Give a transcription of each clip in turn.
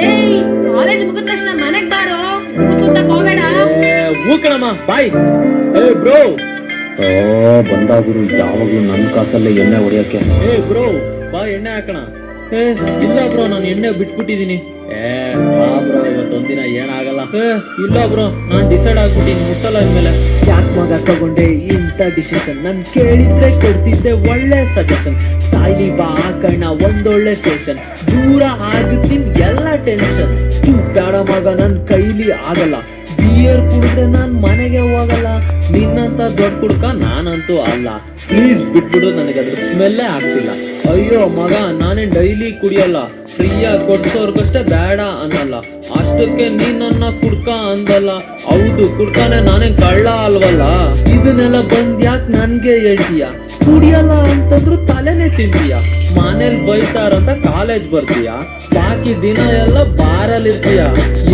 ಏಯ್ ಕಾಲೇಜ್ ಮುಗಿದ ತಕ್ಷಣ ಮನೆಗ್ ಬಾರೋ, ಸುತ್ತ ಹೋಗ್ಬೇಡ. ಕಣಮ್ಮ ಬಾಯ್. ಬ್ರೋ ಬಂದ ಗುರು ಯಾವಾಗ್ಲೂ ನನ್ನ ಕಾಸಲ್ಲೇ ಎಣ್ಣೆ ಹೊಡಿಯಕ್ಕೆ. ಬ್ರೋ ಬಾ ಎಣ್ಣೆ ಹಾಕೋಣ. ಇಲ್ಲ ಬ್ರೋ ನಾನು ಎಣ್ಣೆ ಬಿಟ್ಬಿಟ್ಟಿದೀನಿ. ಬಾ ಬ್ರೋ ಇವತ್ತೊಂದಿನ ಏನಾಗಲ್ಲ. ಇಲ್ಲ ಬ್ರೋ ನಾನ್ ಡಿಸೈಡ್ ಆಗ್ಬಿಟ್ಟಿನಿ, ಮುಟ್ಟಲ್ಲ ಇನ್ಮೇಲೆ. ಯಾಕೆ ಮಗ ತಗೊಂಡೆ ಇಂಥ ಡಿಸಿಷನ್? ನನ್ ಕೇಳಿದ್ರೆ ಕೊಡ್ತಿದ್ದೆ ಒಳ್ಳೆ ಸಜೆಷನ್. ಸಾಯ್ಲಿ ಬಾ ಹಾಕೋಣ ಒಂದೊಳ್ಳೆ ಸೆಷನ್, ದೂರ ಆಗುತ್ತೀನಿ ಎಲ್ಲ ಟೆನ್ಷನ್. ಬೇಡ ಮಗ ನನ್ ಕೈಲಿ ಆಗಲ್ಲ, ಬಿಯರ್ ಕುಡಿದ್ರೆ ನಾನ್ ಮನೆಗೆ ಹೋಗಲ್ಲ. ನಿನ್ನಂತ ದೊಡ್ಡ ಕುಡ್ಕ ನಾನಂತೂ ಅಲ್ಲ, ಪ್ಲೀಸ್ ಬಿಟ್ಬಿಡು, ನನಗೆ ಅದ್ರ ಸ್ಮೆಲ್ಲೇ ಆಗ್ತಿಲ್ಲ. ಅಯ್ಯೋ ಮಗ ನಾನೇನ್ ಡೈಲಿ ಕುಡಿಯಲ್ಲ, ಫ್ರೀಯಾಗಿ ಕೊಡ್ಸೋರ್ಗಷ್ಟೇ ಬೇಡ ಅನ್ನಲ್ಲ. ಅಷ್ಟಕ್ಕೆ ನೀನ್ ನನ್ನ ಕುಡ್ಕ ಅಂದಲ್ಲ. ಹೌದು ಕುಡ್ಕಾನೆ, ನಾನೇ ಕಳ್ಳ ಅಲ್ವಲ್ಲ. ಇದನ್ನೆಲ್ಲ ಬಂದ್ ಯಾಕೆ ನನ್ಗೆ ಹೇಳ್ತೀಯ? ಕುಡಿಯಲ್ಲ ಅಂತಂದ್ರು ತಲೆನೇ ತಿಂತೀಯ. ಮನೇಲಿ ಬೈತಾರಂತ ಕಾಲೇಜ್ ಬರ್ತೀಯ, ಬಾಕಿ ದಿನ ಎಲ್ಲ ಬಾರಲ್ಲಿ ಇರ್ತೀಯ.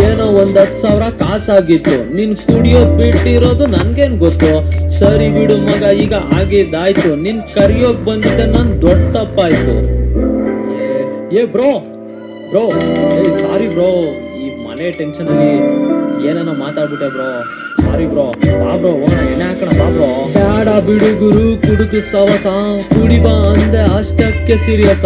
ಏನೋ 10,000 ಕಾಸಾಗಿತ್ತು, ನೀನ್ ಕುಡಿಯೋದ್ ಬಿಟ್ಟಿರೋದು ನನ್ಗೇನ್ ಗೊತ್ತು. ಸರಿ ಬಿಡು ಮಗ, ಈಗ ಆಗಿದ್ದಾಯ್ತು. ನಿನ್ ಕರಿಯೋಗ್ ಬಂದಿದ್ದೆ ನನ್ ದೊಡ್ಡ ತಪ್ಪಾಯ್ತು. ಬ್ರೋ ಬ್ರೋ ಸಾರಿ ಬ್ರೋ, ಈ ಮನೆ ಟೆನ್ಷನ್ ಅಲ್ಲಿ ಏನೇನೋ ಮಾತಾಡ್ಬಿಟ್ಟೆ ಬ್ರೋ, ಸಾರಿ ಬ್ರೋ. ಬಾ ಬ್ರೋ ಹೋಗೋಣ, ಎಣ್ಣೆ ಹಾಕೋಣ ಬಾ ಬ್ರೋ. ಬೇಡ ಬಿಡು ಗುರು ಕುಡುಕು ಸವಸ, ಕುಡಿ ಬಾ ಅಂದೆ ಅಷ್ಟಕ್ಕೆ ಸೀರಿಯಸ.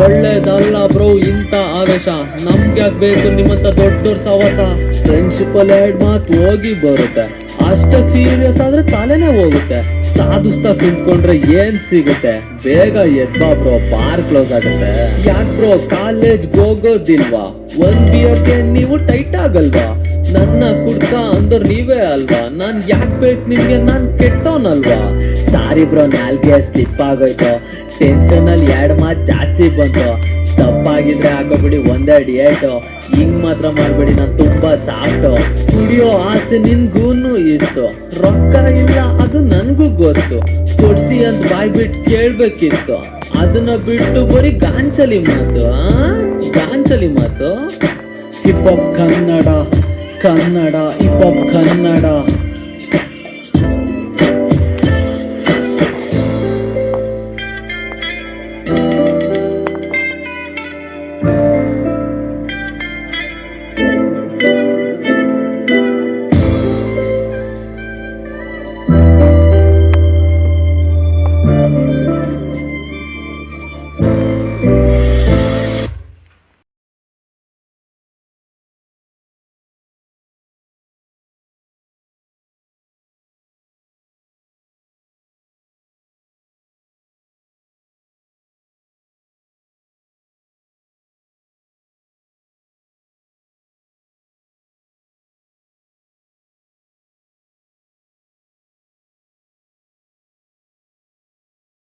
ಒಳ್ಳೇದಲ್ಲ ಬ್ರೋ ಇಂಥ ಆವೇಶ, ನಮ್ಗೆ ಆಗ್ಬೇಕು ನಿಮ್ಮಂತ ದೊಡ್ಡ ಸವಸ. ಫ್ರೆಂಡ್ಶಿಪ್ ಅಲ್ಲಿ 2 ಮಾತು ಹೋಗಿ ಬರುತ್ತೆ, ಅಷ್ಟಕ್ಕೆ ಸೀರಿಯಸ್ ಆದ್ರೆ ತಲೆನೇ ಹೋಗುತ್ತೆ. ಸಾಧಿಸ್ತಾ ಕುಂತ್ಕೊಂಡ್ರೆ ಏನ್ ಸಿಗುತ್ತೆ? ಬೇಗ ಎದ್ಬಾ ಬ್ರೋ, ಬಾರ್ ಕ್ಲೋಸ್ ಆಗುತ್ತೆ. ಯಾಕ್ ಬ್ರೋ ಕಾಲೇಜ್ ಹೋಗೋದಿಲ್ವಾ? ಒಂದ್ ಬಿಯರ್ಗೆ ನೀವು ಟೈಟ್ ಆಗಲ್ವಾ? ನನ್ನ ಕುಡ್ಕ ಅಂದೋರ್ ನೀವೇ ಅಲ್ವಾ? ನಾನ್ ಯಾಕ್ ಬೇಕು ನಿಮ್ಗೆ? ನಾನ್ ಕೆಟ್ಟೋನಲ್ವಾ? ಸಾರಿ ಬ್ರೋ ನಾಲ್ಗೆ ಸ್ಲಿಪ್ ಆಗೋಯ್ತು, ಟೆನ್ಷನ್ ಅಲ್ಲಿ 2 ಮಾತು ಜಾಸ್ತಿ ಬಂತು. ತಪ್ಪಾಗಿದ್ರೆ ಹಾಕೋಬಿಡಿ ಒಂದೇ ಡೇಟು, ಹಿಂಗ್ ಮಾತ್ರ ಮಾಡ್ಬೇಡಿ, ನಾನ್ ತುಂಬಾ ಸಾಫ್ಟು. ಕುಡಿಯೋ ಆಸೆ ನಿನ್ಗೂನು ಇತ್ತು, ರೊಕ್ಕ ಇಲ್ಲ ಅದು ನನ್ಗೂ ಗೊತ್ತು. ಕೊಡ್ಸಿ ಅಂತ ಬಾಯ್ ಬಿಟ್ಟು ಕೇಳ್ಬೇಕಿತ್ತು, ಅದನ್ನ ಬಿಟ್ಟು ಬರೀ ಗಾಂಚಲಿ ಮಾತು. ಗಾಂಚಲಿ ಮಾತು. Hip hop Kannada, Kannada hip hop Kannada.